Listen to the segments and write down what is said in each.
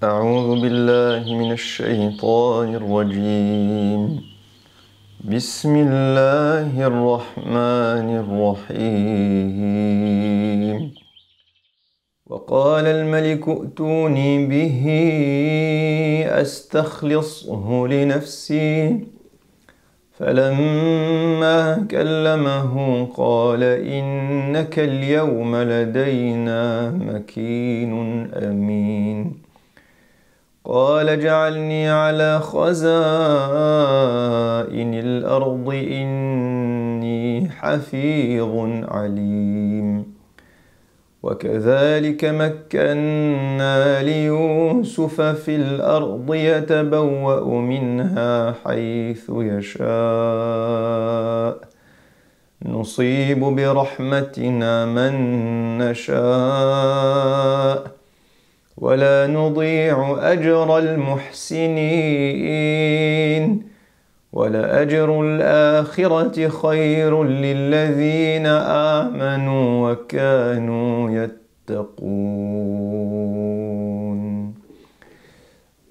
أعوذ بالله من الشيطان الرجيم بسم الله الرحمن الرحيم وقال الملك ائتوني به أستخلصه لنفسي فلما كلمه قال إنك اليوم لدينا مكين أمين قال اجعلني على خزائن الأرض إني حفيظ عليم وكذلك مكنا ليوسف في الأرض يتبوأ منها حيث يشاء نصيب برحمتنا من نشاء ولا نضيع أجر المحسنين ولأجر الآخرة خير للذين آمنوا وكانوا يتقون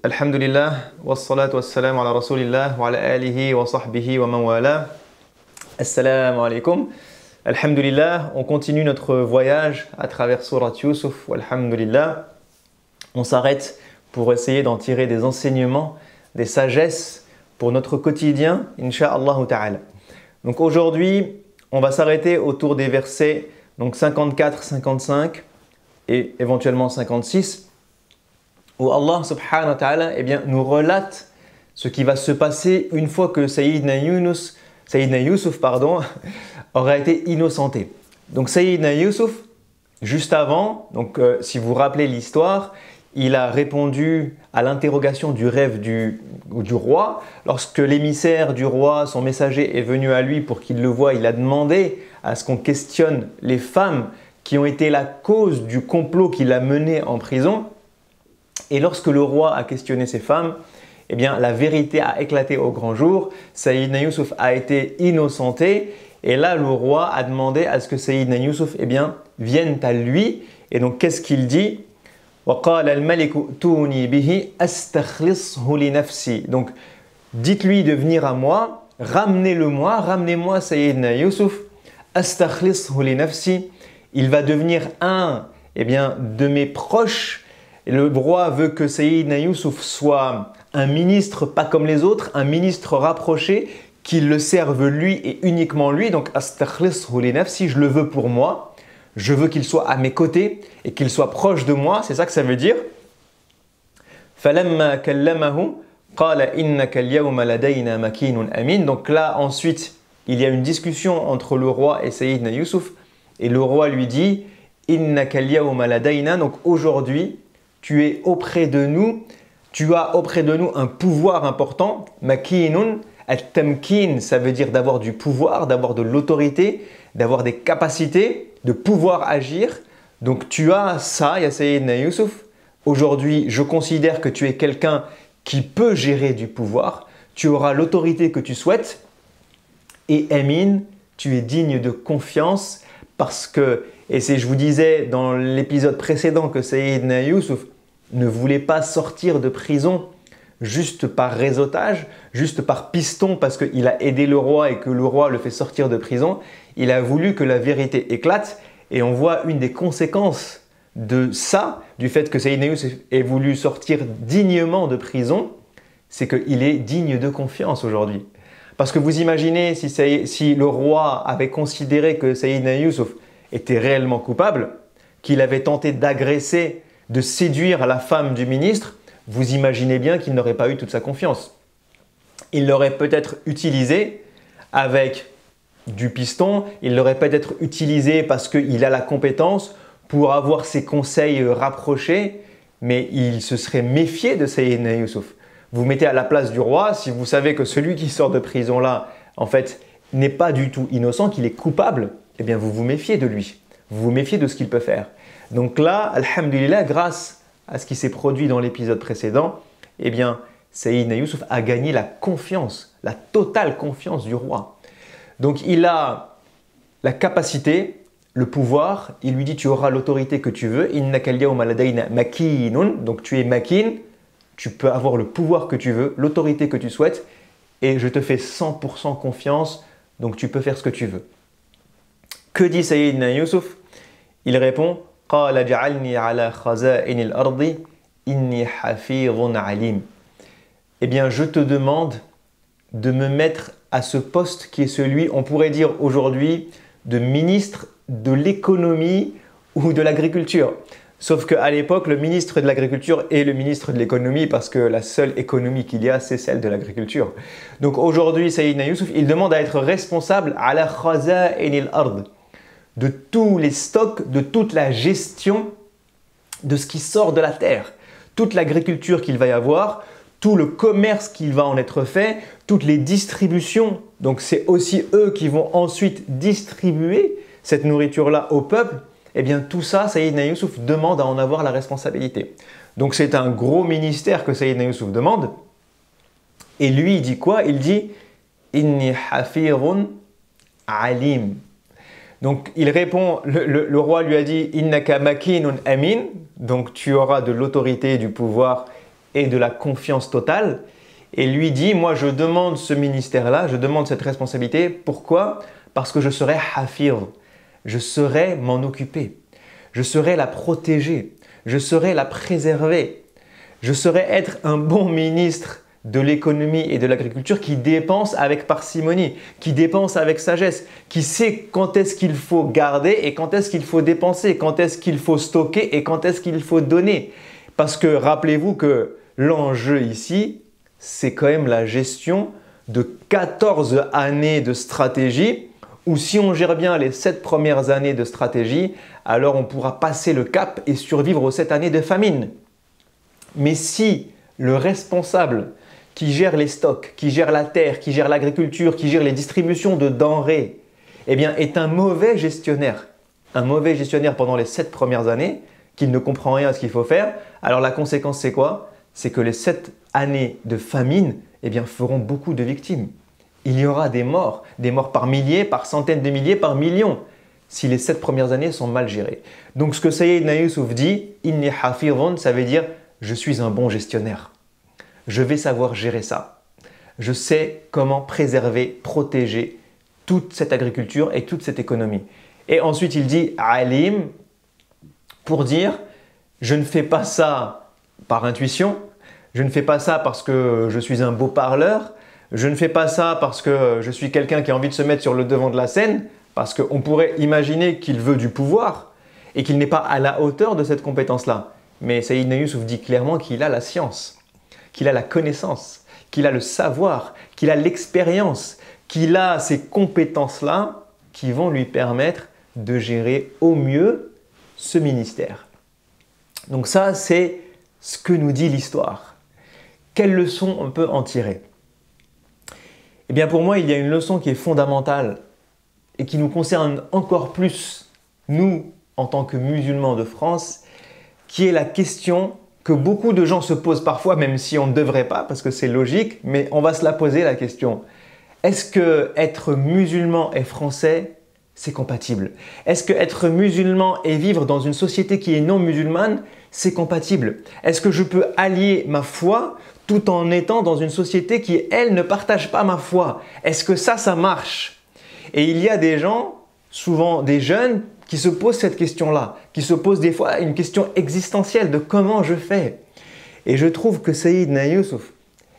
الحمد لله والصلاة والسلام على رسول الله وعلى آله وصحبه ومن والاه. Assalamu alaikum. Alhamdulillah, on continue notre voyage à travers Surat Yusuf. Alhamdulillah. On s'arrête pour essayer d'en tirer des enseignements, des sagesses pour notre quotidien, Inch'Allah ta'ala. Donc aujourd'hui, on va s'arrêter autour des versets donc 54, 55 et éventuellement 56, où Allah subhanahu wa ta'ala nous relate ce qui va se passer une fois que Sayyidina Yusuf aura été innocenté. Donc Sayyidina Yusuf, juste avant, si vous vous rappelez l'histoire, il a répondu à l'interrogation du rêve du roi. Lorsque l'émissaire du roi, son messager, est venu à lui pour qu'il le voie, il a demandé à ce qu'on questionne les femmes qui ont été la cause du complot qui l'a mené en prison. Et lorsque le roi a questionné ces femmes, la vérité a éclaté au grand jour. Sayyidina Yusuf a été innocenté. Et là, le roi a demandé à ce que Sayyidina Yusuf vienne à lui. Et donc, qu'est-ce qu'il dit ? وقال الملك ائتوني به أستخلصه لنفسي. Donc, dites-lui de venir à moi, ramenez-moi Sayyidina Yusuf, أستخلصه لنفسي. Il va devenir un de mes proches. Et le roi veut que Sayyidina Yusuf soit un ministre pas comme les autres, un ministre rapproché, qu'il le serve lui et uniquement lui. Donc, أستخلصه لنفسي, je le veux pour moi. Je veux qu'il soit à mes côtés et qu'il soit proche de moi, c'est ça que ça veut dire. فَلَمَّا كَلَّمَهُ قَالَ إِنَّكَ الْيَوْمَ لَدَيْنَا مَكِينٌ أَمِينٌ. Donc là, ensuite, il y a une discussion entre le roi et Sayyidina Yusuf. Et le roi lui dit إِنَّكَ الْيَوْمَ لَدَيْنَا. Donc aujourd'hui, tu es auprès de nous, tu as auprès de nous un pouvoir important. مَكِينٌ التمكين, ça veut dire d'avoir du pouvoir, d'avoir de l'autorité, d'avoir des capacités, de pouvoir agir. Donc tu as ça, ya Sayyidina Yusuf. Aujourd'hui, je considère que tu es quelqu'un qui peut gérer du pouvoir. Tu auras l'autorité que tu souhaites. Et Amin, tu es digne de confiance parce que, et je vous disais dans l'épisode précédent que Sayyidina Yusuf ne voulait pas sortir de prison juste par réseautage, juste par piston parce qu'il a aidé le roi et que le roi le fait sortir de prison. Il a voulu que la vérité éclate et on voit une des conséquences de ça, du fait que Sayyidina Yusuf ait voulu sortir dignement de prison, c'est qu'il est digne de confiance aujourd'hui. Parce que vous imaginez si le roi avait considéré que Sayyidina Yusuf était réellement coupable, qu'il avait tenté d'agresser, de séduire la femme du ministre, vous imaginez bien qu'il n'aurait pas eu toute sa confiance. Il l'aurait peut-être utilisé avec du piston, il l'aurait peut-être utilisé parce qu'il a la compétence pour avoir ses conseils rapprochés, mais il se serait méfié de Sayyidina Yusuf. Vous mettez à la place du roi, si vous savez que celui qui sort de prison là, en fait, n'est pas du tout innocent, qu'il est coupable, eh bien vous vous méfiez de lui, vous vous méfiez de ce qu'il peut faire. Donc là, alhamdulillah, grâce à ce qui s'est produit dans l'épisode précédent, eh bien Sayyidina Yusuf a gagné la confiance, la totale confiance du roi. Donc il a la capacité le pouvoir, il lui dit tu auras l'autorité que tu veux, innaka al-yawma ladayna makinun, donc tu es makin, tu peux avoir le pouvoir que tu veux, l'autorité que tu souhaites, et je te fais 100% confiance, donc tu peux faire ce que tu veux. Que dit Sayyidina Yusuf? Il répond قال جعلني على خزائن الأرض إني حفيظ عليم. Eh bien, je te demande de me mettre à ce poste qui est celui, on pourrait dire aujourd'hui, de ministre de l'économie ou de l'agriculture. Sauf qu'à l'époque, le ministre de l'agriculture est le ministre de l'économie parce que la seule économie qu'il y a, c'est celle de l'agriculture. Donc aujourd'hui, Sayyidina Yusuf, il demande à être responsable à la khaza'in al-ard, de tous les stocks, de toute la gestion de ce qui sort de la terre. Toute l'agriculture qu'il va y avoir, tout le commerce qui va en être fait, toutes les distributions. Donc c'est aussi eux qui vont ensuite distribuer cette nourriture-là au peuple. Eh bien tout ça, Sayyidina Yusuf demande à en avoir la responsabilité. Donc c'est un gros ministère que Sayyidina Yusuf demande. Et lui, il dit quoi? Il dit « Inni hafirun alim ». Donc il répond, le roi lui a dit « Innaka makinun amin », donc tu auras de l'autorité, du pouvoir et de la confiance totale. Et lui dit « Moi je demande ce ministère-là, je demande cette responsabilité. Pourquoi? Parce que je serai hafir, je serai m'en occuper, je serai la protéger, je serai la préserver, je serai être un bon ministre de l'économie et de l'agriculture qui dépense avec parcimonie, qui dépense avec sagesse, qui sait quand est-ce qu'il faut garder et quand est-ce qu'il faut dépenser, quand est-ce qu'il faut stocker et quand est-ce qu'il faut donner. Parce que rappelez-vous que l'enjeu ici, c'est quand même la gestion de 14 années de stratégie où si on gère bien les 7 premières années de stratégie, alors on pourra passer le cap et survivre aux 7 années de famine. Mais si le responsable qui gère les stocks, qui gère la terre, qui gère l'agriculture, qui gère les distributions de denrées, eh bien, est un mauvais gestionnaire pendant les 7 premières années, qu'il ne comprend rien à ce qu'il faut faire, alors la conséquence c'est quoi? C'est que les 7 années de famine eh bien, feront beaucoup de victimes. Il y aura des morts par milliers, par centaines de milliers, par millions, si les 7 premières années sont mal gérées. Donc ce que Sayyidina Yusuf dit, « Inni hafirun », ça veut dire « je suis un bon gestionnaire ». Je vais savoir gérer ça. Je sais comment préserver, protéger toute cette agriculture et toute cette économie. Et ensuite, il dit « alim » pour dire « je ne fais pas ça par intuition, je ne fais pas ça parce que je suis un beau parleur, je ne fais pas ça parce que je suis quelqu'un qui a envie de se mettre sur le devant de la scène, parce qu'on pourrait imaginer qu'il veut du pouvoir et qu'il n'est pas à la hauteur de cette compétence-là. Mais Sayyidina Yusuf dit clairement qu'il a la science, qu'il a la connaissance, qu'il a le savoir, qu'il a l'expérience, qu'il a ces compétences-là qui vont lui permettre de gérer au mieux ce ministère. Donc ça, c'est ce que nous dit l'histoire. Quelle leçon on peut en tirer? Eh bien pour moi, il y a une leçon qui est fondamentale et qui nous concerne encore plus, nous, en tant que musulmans de France, qui est la question que beaucoup de gens se posent parfois, même si on ne devrait pas, parce que c'est logique, mais on va se la poser la question. Est-ce que être musulman et français, c'est compatible? Est-ce que être musulman et vivre dans une société qui est non musulmane, c'est compatible? Est-ce que je peux allier ma foi tout en étant dans une société qui, elle, ne partage pas ma foi? Est-ce que ça marche? Et il y a des gens, souvent des jeunes, qui se posent cette question-là, qui se posent des fois une question existentielle de comment je fais. Et je trouve que Sayyidina Yusuf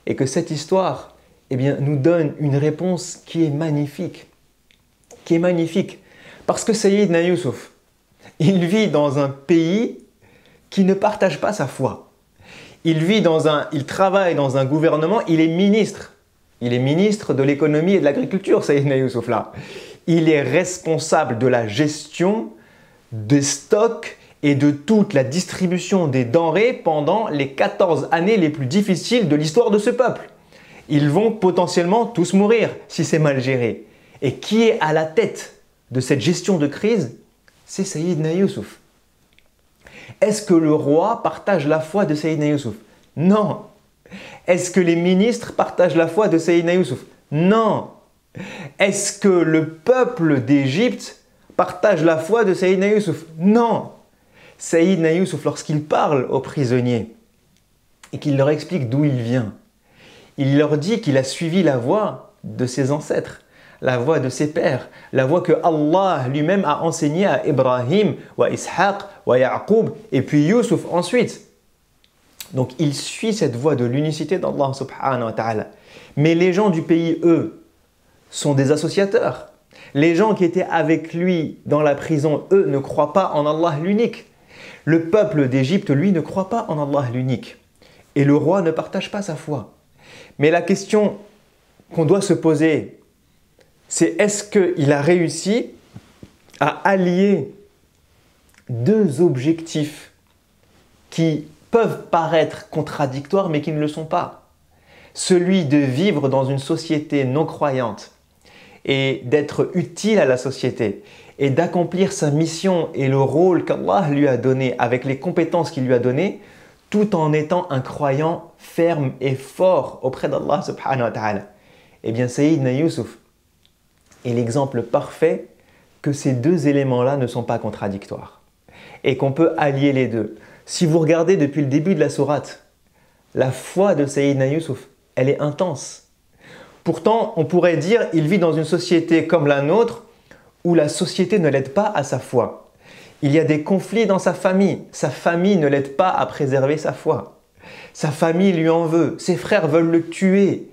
et que cette histoire eh bien, nous donne une réponse qui est magnifique. Qui est magnifique. Parce que Sayyidina Yusuf, il vit dans un pays qui ne partage pas sa foi. Il travaille dans un gouvernement, il est ministre. Il est ministre de l'économie et de l'agriculture, Sayyidina Yusuf là. Il est responsable de la gestion des stocks et de toute la distribution des denrées pendant les 14 années les plus difficiles de l'histoire de ce peuple. Ils vont potentiellement tous mourir si c'est mal géré. Et qui est à la tête de cette gestion de crise? C'est Sayyidina Yusuf. Est-ce que le roi partage la foi de Sayyidina Yusuf? Non. Est-ce que les ministres partagent la foi de Sayyidina Yusuf? Non. Est-ce que le peuple d'Égypte partage la foi de Sayyidina Yusuf. Non! Sayyidina Yusuf, lorsqu'il parle aux prisonniers et qu'il leur explique d'où il vient, il leur dit qu'il a suivi la voie de ses ancêtres, la voie de ses pères, la voie que Allah lui-même a enseignée à Ibrahim, wa Ishaq, wa Yaqub, et puis Yusuf ensuite. Donc il suit cette voie de l'unicité d'Allah subhanahu wa ta'ala. Mais les gens du pays, eux, sont des associateurs. Les gens qui étaient avec lui dans la prison, eux, ne croient pas en Allah l'unique. Le peuple d'Égypte, lui, ne croit pas en Allah l'unique. Et le roi ne partage pas sa foi. Mais la question qu'on doit se poser, c'est est-ce qu'il a réussi à allier deux objectifs qui peuvent paraître contradictoires mais qui ne le sont pas. Celui de vivre dans une société non croyante et d'être utile à la société et d'accomplir sa mission et le rôle qu'Allah lui a donné avec les compétences qu'il lui a données tout en étant un croyant ferme et fort auprès d'Allah subhanahu wa ta'ala. Eh bien Sayyidina Yusuf est l'exemple parfait que ces deux éléments-là ne sont pas contradictoires et qu'on peut allier les deux. Si vous regardez depuis le début de la sourate, la foi de Sayyidina Yusuf, elle est intense. Pourtant, on pourrait dire qu'il vit dans une société comme la nôtre où la société ne l'aide pas à sa foi. Il y a des conflits dans sa famille ne l'aide pas à préserver sa foi. Sa famille lui en veut, ses frères veulent le tuer.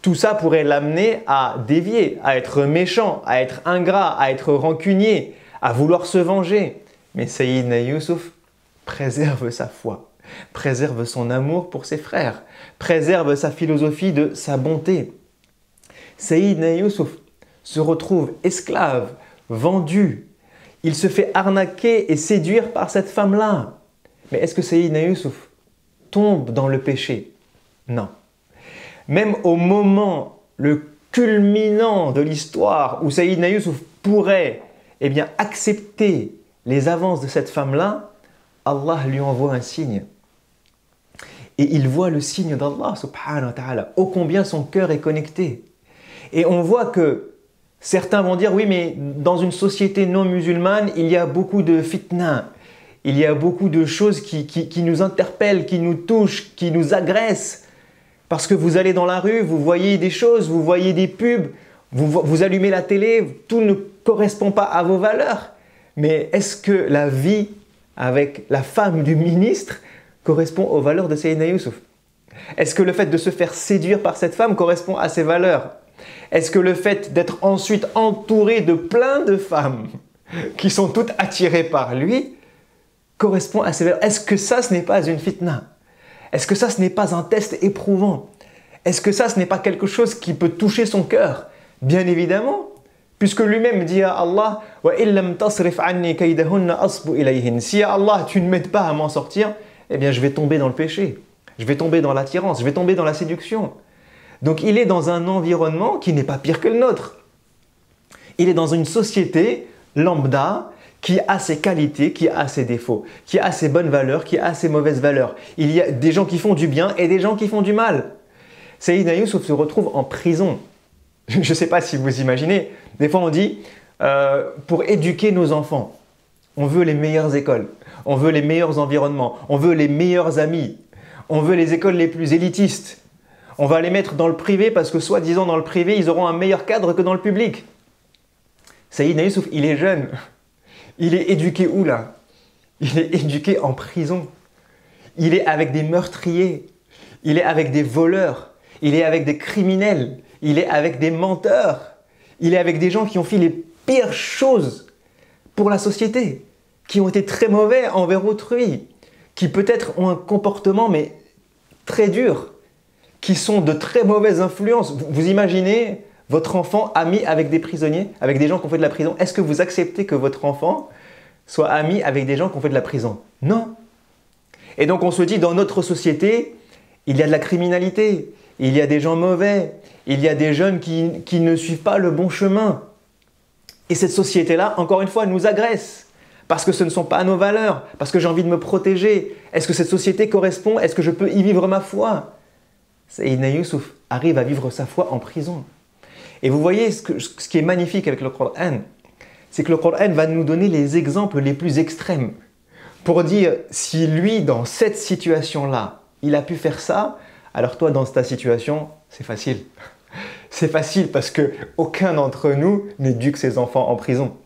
Tout ça pourrait l'amener à dévier, à être méchant, à être ingrat, à être rancunier, à vouloir se venger. Mais Sayyidina Yusuf préserve sa foi, préserve son amour pour ses frères, préserve sa philosophie de sa bonté. Sayyidina Yusuf se retrouve esclave, vendu. Il se fait arnaquer et séduire par cette femme-là. Mais est-ce que Sayyidina Yusuf tombe dans le péché? Non. Même au moment, le culminant de l'histoire où Sayyidina Yusuf pourrait accepter les avances de cette femme-là, Allah lui envoie un signe. Et il voit le signe d'Allah subhanahu wa ta'ala, ô combien son cœur est connecté. Et on voit que certains vont dire, oui, mais dans une société non musulmane, il y a beaucoup de fitna, il y a beaucoup de choses qui nous interpellent, qui nous touchent, qui nous agressent. Parce que vous allez dans la rue, vous voyez des choses, vous voyez des pubs, vous allumez la télé, tout ne correspond pas à vos valeurs. Mais est-ce que la vie avec la femme du ministre correspond aux valeurs de Sayyidina Yusuf? Est-ce que le fait de se faire séduire par cette femme correspond à ses valeurs? Est-ce que le fait d'être ensuite entouré de plein de femmes qui sont toutes attirées par lui correspond à ses valeurs? Est-ce que ça, ce n'est pas une fitna? Est-ce que ça, ce n'est pas un test éprouvant? Est-ce que ça, ce n'est pas quelque chose qui peut toucher son cœur? Bien évidemment, puisque lui-même dit à Allah « Si Allah, tu ne m'aides pas à m'en sortir, eh bien je vais tomber dans le péché, je vais tomber dans l'attirance, je vais tomber dans la séduction. » Donc il est dans un environnement qui n'est pas pire que le nôtre. Il est dans une société lambda qui a ses qualités, qui a ses défauts, qui a ses bonnes valeurs, qui a ses mauvaises valeurs. Il y a des gens qui font du bien et des gens qui font du mal. Sayyidina Yusuf se retrouve en prison. Je ne sais pas si vous imaginez, des fois on dit pour éduquer nos enfants, on veut les meilleures écoles, on veut les meilleurs environnements, on veut les meilleurs amis, on veut les écoles les plus élitistes. On va les mettre dans le privé parce que soi-disant dans le privé, ils auront un meilleur cadre que dans le public. Sayyidina Yusuf, il est jeune. Il est éduqué où là? Il est éduqué en prison. Il est avec des meurtriers. Il est avec des voleurs. Il est avec des criminels. Il est avec des menteurs. Il est avec des gens qui ont fait les pires choses pour la société, qui ont été très mauvais envers autrui, qui peut-être ont un comportement mais très dur, qui sont de très mauvaises influences. Vous imaginez votre enfant ami avec des prisonniers, avec des gens qui ont fait de la prison. Est-ce que vous acceptez que votre enfant soit ami avec des gens qui ont fait de la prison? Non. Et donc on se dit, dans notre société, il y a de la criminalité, il y a des gens mauvais, il y a des jeunes qui ne suivent pas le bon chemin. Et cette société-là, encore une fois, nous agresse. Parce que ce ne sont pas nos valeurs, parce que j'ai envie de me protéger. Est-ce que cette société correspond? Est-ce que je peux y vivre ma foi? Sayyidina Yusuf arrive à vivre sa foi en prison. Et vous voyez ce qui est magnifique avec le Coran, c'est que le Coran va nous donner les exemples les plus extrêmes pour dire si lui, dans cette situation-là, il a pu faire ça, alors toi, dans ta situation, c'est facile. C'est facile parce qu'aucun d'entre nous n'éduque ses enfants en prison.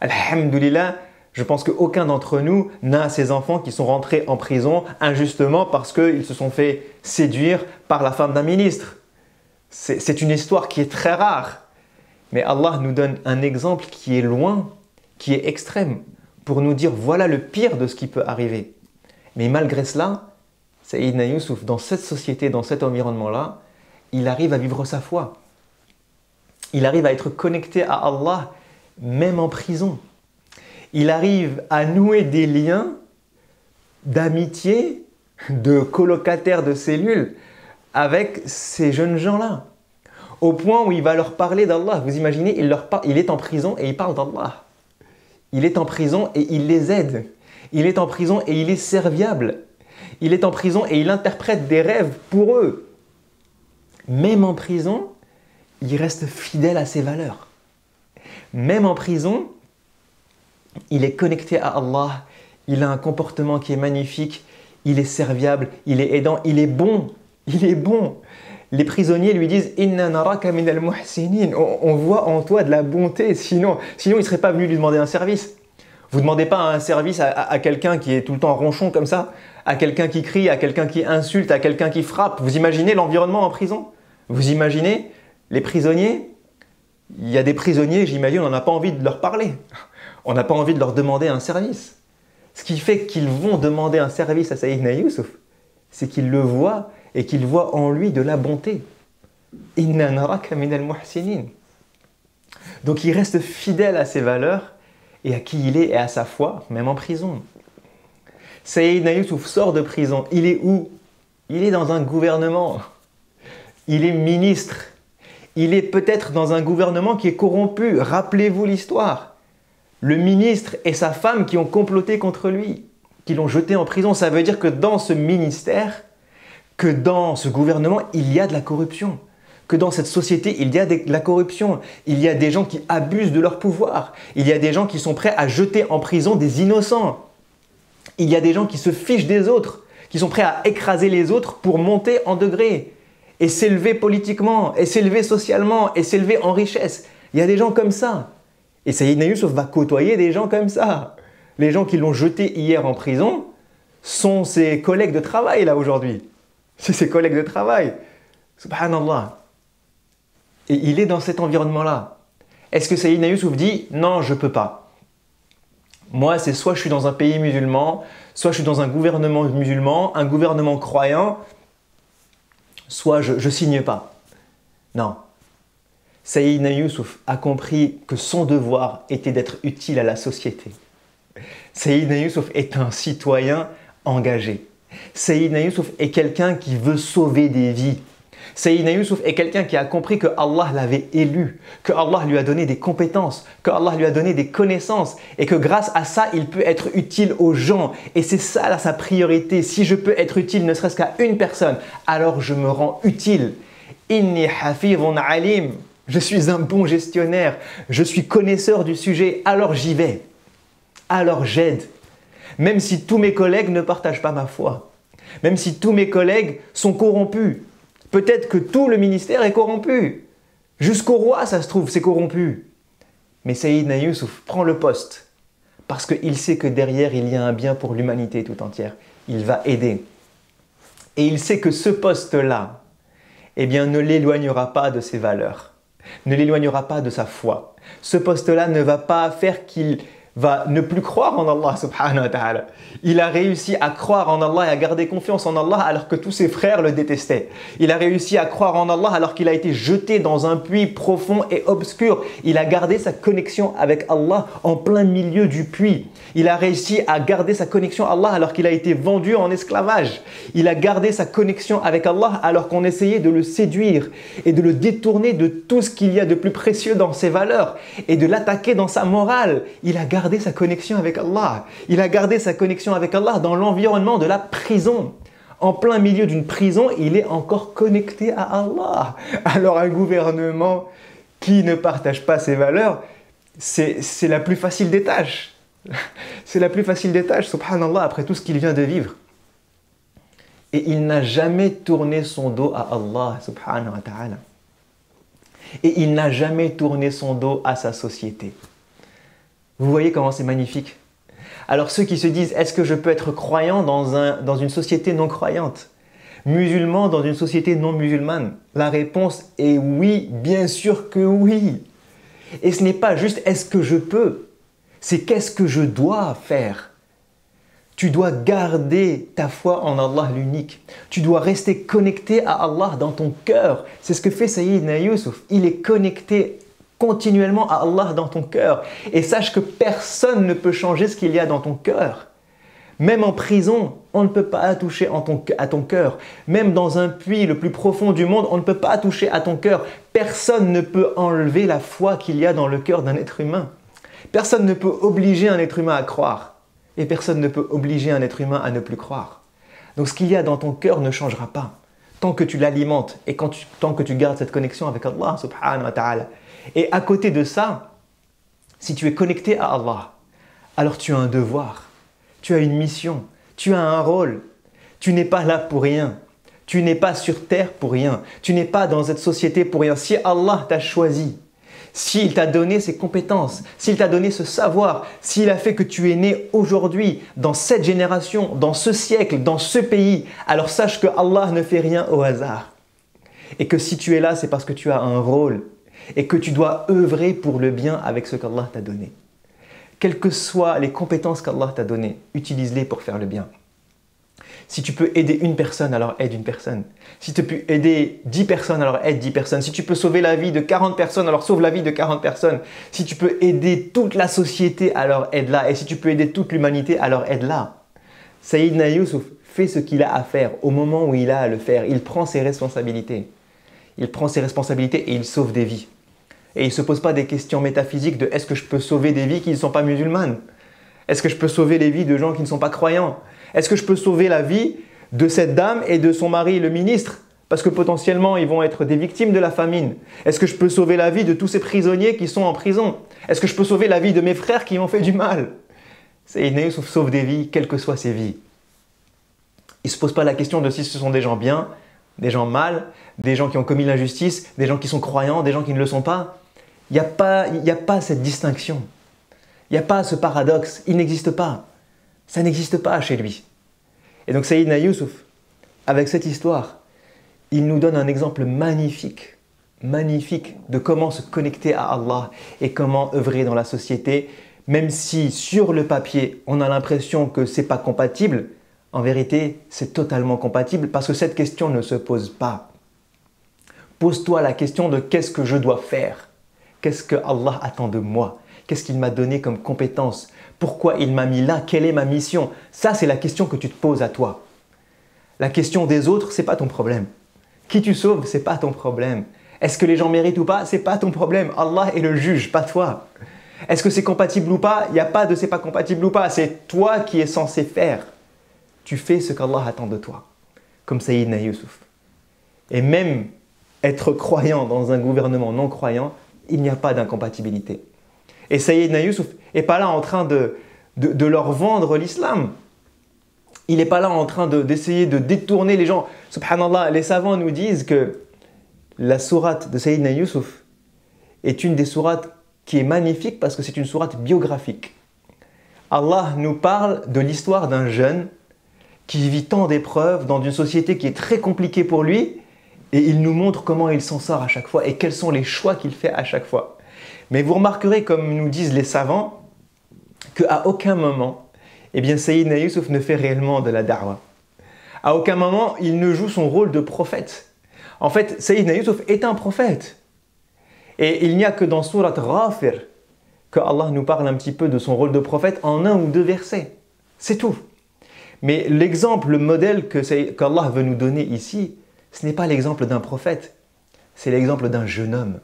Alhamdulillah, je pense qu'aucun d'entre nous n'a ses enfants qui sont rentrés en prison injustement parce qu'ils se sont fait séduire par la femme d'un ministre. C'est une histoire qui est très rare. Mais Allah nous donne un exemple qui est loin, qui est extrême, pour nous dire voilà le pire de ce qui peut arriver. Mais malgré cela, Sayyidina Yusuf, dans cette société, dans cet environnement-là, il arrive à vivre sa foi. Il arrive à être connecté à Allah, même en prison. Il arrive à nouer des liens d'amitié, de colocataires de cellules avec ces jeunes gens-là. Au point où il va leur parler d'Allah. Vous imaginez, il est en prison et il parle d'Allah. Il est en prison et il les aide. Il est en prison et il est serviable. Il est en prison et il interprète des rêves pour eux. Même en prison, il reste fidèle à ses valeurs. Même en prison, il est connecté à Allah. Il a un comportement qui est magnifique. Il est serviable, il est aidant, il est bon. Il est bon. Les prisonniers lui disent « Inna naraka min al-muhsinin » on voit en toi de la bonté, sinon il ne serait pas venu lui demander un service. Vous ne demandez pas un service à quelqu'un qui est tout le temps ronchon comme ça, à quelqu'un qui crie, à quelqu'un qui insulte, à quelqu'un qui frappe. Vous imaginez l'environnement en prison? Vous imaginez les prisonniers? Il y a des prisonniers, j'imagine, on n'a pas envie de leur parler. On n'a pas envie de leur demander un service. Ce qui fait qu'ils vont demander un service à Sayyidina Yusuf, c'est qu'ils le voient et qu'ils voient en lui de la bonté. Inna naraka min al-muhsinin. Donc il reste fidèle à ses valeurs et à qui il est et à sa foi, même en prison. Sayyidina Yusuf sort de prison. Il est où? Il est dans un gouvernement. Il est ministre. Il est peut-être dans un gouvernement qui est corrompu. Rappelez-vous l'histoire. Le ministre et sa femme qui ont comploté contre lui, qui l'ont jeté en prison. Ça veut dire que dans ce ministère, que dans ce gouvernement, il y a de la corruption. Que dans cette société, il y a de la corruption. Il y a des gens qui abusent de leur pouvoir. Il y a des gens qui sont prêts à jeter en prison des innocents. Il y a des gens qui se fichent des autres, qui sont prêts à écraser les autres pour monter en degré et s'élever politiquement, et s'élever socialement, et s'élever en richesse. Il y a des gens comme ça. Et Sayyidina Yusuf va côtoyer des gens comme ça. Les gens qui l'ont jeté hier en prison sont ses collègues de travail là aujourd'hui. C'est ses collègues de travail. Subhanallah. Et il est dans cet environnement-là. Est-ce que Sayyidina Yusuf dit « Non, je ne peux pas. Moi, c'est soit je suis dans un pays musulman, soit je suis dans un gouvernement musulman, un gouvernement croyant, soit je ne signe pas. » Non. Sayyidina Yusuf a compris que son devoir était d'être utile à la société. Sayyidina Yusuf est un citoyen engagé. Sayyidina Yusuf est quelqu'un qui veut sauver des vies. Sayyidina Yusuf est quelqu'un qui a compris que Allah l'avait élu, que Allah lui a donné des compétences, que Allah lui a donné des connaissances et que grâce à ça, il peut être utile aux gens. Et c'est ça là, sa priorité. Si je peux être utile ne serait-ce qu'à une personne, alors je me rends utile. Inni hafidhun alim. Je suis un bon gestionnaire, je suis connaisseur du sujet, alors j'y vais. Alors j'aide. Même si tous mes collègues ne partagent pas ma foi. Même si tous mes collègues sont corrompus. Peut-être que tout le ministère est corrompu. Jusqu'au roi, ça se trouve, c'est corrompu. Mais Sayyidina Yusuf prend le poste parce qu'il sait que derrière, il y a un bien pour l'humanité tout entière. Il va aider. Et il sait que ce poste-là, eh bien, ne l'éloignera pas de ses valeurs, ne l'éloignera pas de sa foi. Ce poste-là ne va pas faire qu'il va ne plus croire en Allah subhanahu wa ta'ala. Il a réussi à croire en Allah et à garder confiance en Allah alors que tous ses frères le détestaient. Il a réussi à croire en Allah alors qu'il a été jeté dans un puits profond et obscur. Il a gardé sa connexion avec Allah en plein milieu du puits. Il a réussi à garder sa connexion à Allah alors qu'il a été vendu en esclavage. Il a gardé sa connexion avec Allah alors qu'on essayait de le séduire et de le détourner de tout ce qu'il y a de plus précieux dans ses valeurs et de l'attaquer dans sa morale. Il a gardé sa connexion avec Allah. Il a gardé sa connexion avec Allah dans l'environnement de la prison. En plein milieu d'une prison, il est encore connecté à Allah. Alors un gouvernement qui ne partage pas ses valeurs, c'est la plus facile des tâches. C'est la plus facile des tâches, subhanallah, après tout ce qu'il vient de vivre. Et il n'a jamais tourné son dos à Allah, subhanahu wa ta'ala. Et il n'a jamais tourné son dos à sa société. Vous voyez comment c'est magnifique? Alors ceux qui se disent, est-ce que je peux être croyant dans une société non croyante? Musulman dans une société non musulmane? La réponse est oui, bien sûr que oui. Et ce n'est pas juste est-ce que je peux, c'est qu'est-ce que je dois faire. Tu dois garder ta foi en Allah l'unique. Tu dois rester connecté à Allah dans ton cœur. C'est ce que fait Sayyidina Yusuf. Il est connecté continuellement à Allah dans ton cœur. Et sache que personne ne peut changer ce qu'il y a dans ton cœur. Même en prison, on ne peut pas toucher à ton cœur. Même dans un puits le plus profond du monde, on ne peut pas toucher à ton cœur. Personne ne peut enlever la foi qu'il y a dans le cœur d'un être humain. Personne ne peut obliger un être humain à croire. Et personne ne peut obliger un être humain à ne plus croire. Donc ce qu'il y a dans ton cœur ne changera pas. Tant que tu l'alimentes et tant que tu gardes cette connexion avec Allah subhanahu wa ta'ala. Et à côté de ça, si tu es connecté à Allah, alors tu as un devoir. Tu as une mission, tu as un rôle. Tu n'es pas là pour rien. Tu n'es pas sur terre pour rien. Tu n'es pas dans cette société pour rien. Si Allah t'a choisi, s'il t'a donné ses compétences, s'il t'a donné ce savoir, s'il a fait que tu es né aujourd'hui, dans cette génération, dans ce siècle, dans ce pays, alors sache que Allah ne fait rien au hasard. Et que si tu es là, c'est parce que tu as un rôle et que tu dois œuvrer pour le bien avec ce qu'Allah t'a donné. Quelles que soient les compétences qu'Allah t'a données, utilise-les pour faire le bien. Si tu peux aider une personne, alors aide une personne. Si tu peux aider 10 personnes, alors aide 10 personnes. Si tu peux sauver la vie de 40 personnes, alors sauve la vie de 40 personnes. Si tu peux aider toute la société, alors aide-la. Et si tu peux aider toute l'humanité, alors aide-la. Sayyidina Yusuf fait ce qu'il a à faire au moment où il a à le faire. Il prend ses responsabilités. Il prend ses responsabilités et il sauve des vies. Et il ne se pose pas des questions métaphysiques de est-ce que je peux sauver des vies qui ne sont pas musulmanes? Est-ce que je peux sauver les vies de gens qui ne sont pas croyants? Est-ce que je peux sauver la vie de cette dame et de son mari, le ministre? Parce que potentiellement, ils vont être des victimes de la famine. Est-ce que je peux sauver la vie de tous ces prisonniers qui sont en prison? Est-ce que je peux sauver la vie de mes frères qui m'ont fait du mal? Sayyidina Yusuf sauve des vies, quelles que soient ces vies. Il ne se pose pas la question de si ce sont des gens bien, des gens mal, des gens qui ont commis l'injustice, des gens qui sont croyants, des gens qui ne le sont pas. Il n'y a pas cette distinction. Il n'y a pas ce paradoxe. Il n'existe pas. Ça n'existe pas chez lui. Et donc Sayyidina Yusuf, avec cette histoire, il nous donne un exemple magnifique, magnifique de comment se connecter à Allah et comment œuvrer dans la société, même si sur le papier, on a l'impression que ce n'est pas compatible, en vérité, c'est totalement compatible parce que cette question ne se pose pas. Pose-toi la question de qu'est-ce que je dois faire? Qu'est-ce que Allah attend de moi? Qu'est-ce qu'il m'a donné comme compétence? Pourquoi il m'a mis là? Quelle est ma mission? Ça, c'est la question que tu te poses à toi. La question des autres, ce n'est pas ton problème. Qui tu sauves, ce n'est pas ton problème. Est-ce que les gens méritent ou pas? Ce n'est pas ton problème. Allah est le juge, pas toi. Est-ce que c'est compatible ou pas? Il n'y a pas de c'est pas compatible ou pas. C'est toi qui es censé faire. Tu fais ce qu'Allah attend de toi. Comme Sayyidina Yusuf. Et même être croyant dans un gouvernement non croyant, il n'y a pas d'incompatibilité. Et Sayyidina Yusuf n'est pas là en train de leur vendre l'islam. Il n'est pas là en train d'essayer de détourner les gens. Subhanallah, les savants nous disent que la sourate de Sayyidina Yusuf est une des sourates qui est magnifique parce que c'est une sourate biographique. Allah nous parle de l'histoire d'un jeune qui vit tant d'épreuves dans une société qui est très compliquée pour lui et il nous montre comment il s'en sort à chaque fois et quels sont les choix qu'il fait à chaque fois. Mais vous remarquerez, comme nous disent les savants, qu'à aucun moment, Sayyidina Yusuf ne fait réellement de la da'wah. À aucun moment, il ne joue son rôle de prophète. En fait, Sayyidina Yusuf est un prophète. Et il n'y a que dans Surat Ghafir que Allah nous parle un petit peu de son rôle de prophète en 1 ou 2 versets. C'est tout. Mais l'exemple, le modèle qu'Allah veut nous donner ici, ce n'est pas l'exemple d'un prophète, c'est l'exemple d'un jeune homme.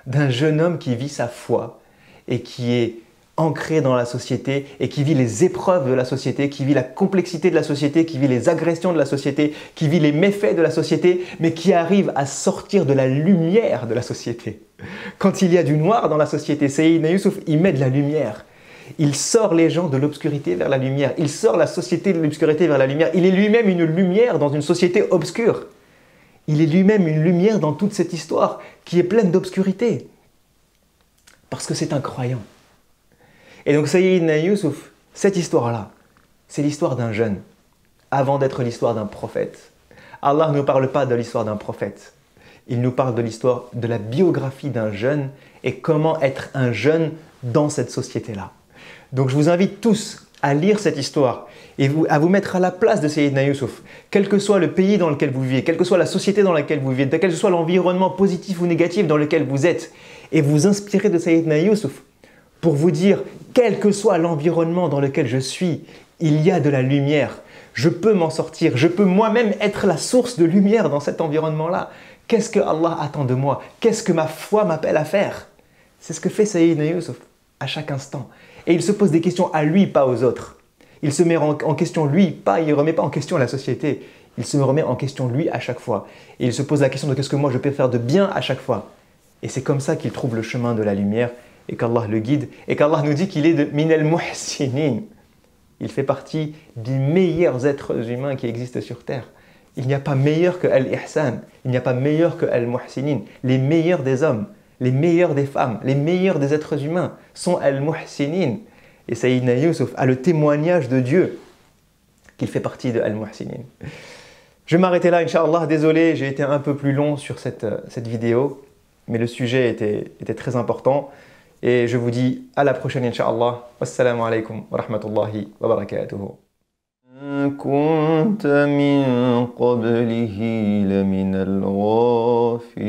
D'un jeune homme qui vit sa foi et qui est ancré dans la société et qui vit les épreuves de la société, qui vit la complexité de la société, qui vit les agressions de la société, qui vit les méfaits de la société, mais qui arrive à sortir de la lumière de la société. Quand il y a du noir dans la société, Sayyidina Yusuf, il met de la lumière. Il sort les gens de l'obscurité vers la lumière. Il sort la société de l'obscurité vers la lumière. Il est lui-même une lumière dans une société obscure. Il est lui-même une lumière dans toute cette histoire qui est pleine d'obscurité. Parce que c'est un croyant. Et donc Sayyidina Yusuf, cette histoire-là, c'est l'histoire d'un jeune, avant d'être l'histoire d'un prophète. Allah ne nous parle pas de l'histoire d'un prophète. Il nous parle de l'histoire, de la biographie d'un jeune et comment être un jeune dans cette société-là. Donc je vous invite tous à lire cette histoire et à vous mettre à la place de Sayyidina Yusuf. Quel que soit le pays dans lequel vous vivez, quelle que soit la société dans laquelle vous vivez, quel que soit l'environnement positif ou négatif dans lequel vous êtes, et vous inspirer de Sayyidina Yusuf pour vous dire, quel que soit l'environnement dans lequel je suis, il y a de la lumière. Je peux m'en sortir, je peux moi-même être la source de lumière dans cet environnement-là. Qu'est-ce que Allah attend de moi? Qu'est-ce que ma foi m'appelle à faire? C'est ce que fait Sayyidina Yusuf à chaque instant. Et il se pose des questions à lui, pas aux autres. Il se met en question lui, il ne remet pas en question la société. Il se remet en question lui à chaque fois. Et il se pose la question de qu'est-ce que moi je peux faire de bien à chaque fois. Et c'est comme ça qu'il trouve le chemin de la lumière et qu'Allah le guide. Et qu'Allah nous dit qu'il est de minal muhsinin. Il fait partie des meilleurs êtres humains qui existent sur terre. Il n'y a pas meilleur que Al-Ihsan. Il n'y a pas meilleur que Al-Muhsinin. Les meilleurs des hommes, les meilleurs des femmes, les meilleurs des êtres humains sont Al-Muhsinin. Et Sayyidina Yusuf a le témoignage de Dieu qu'il fait partie de Al-Muhsinin. Je vais m'arrêter là, Inch'Allah. Désolé, j'ai été un peu plus long sur cette vidéo, mais le sujet était très important. Et je vous dis à la prochaine, Inch'Allah. Wassalamu alaikum wa rahmatullahi wa barakatuhu. كنت من قبله لمن الغافلين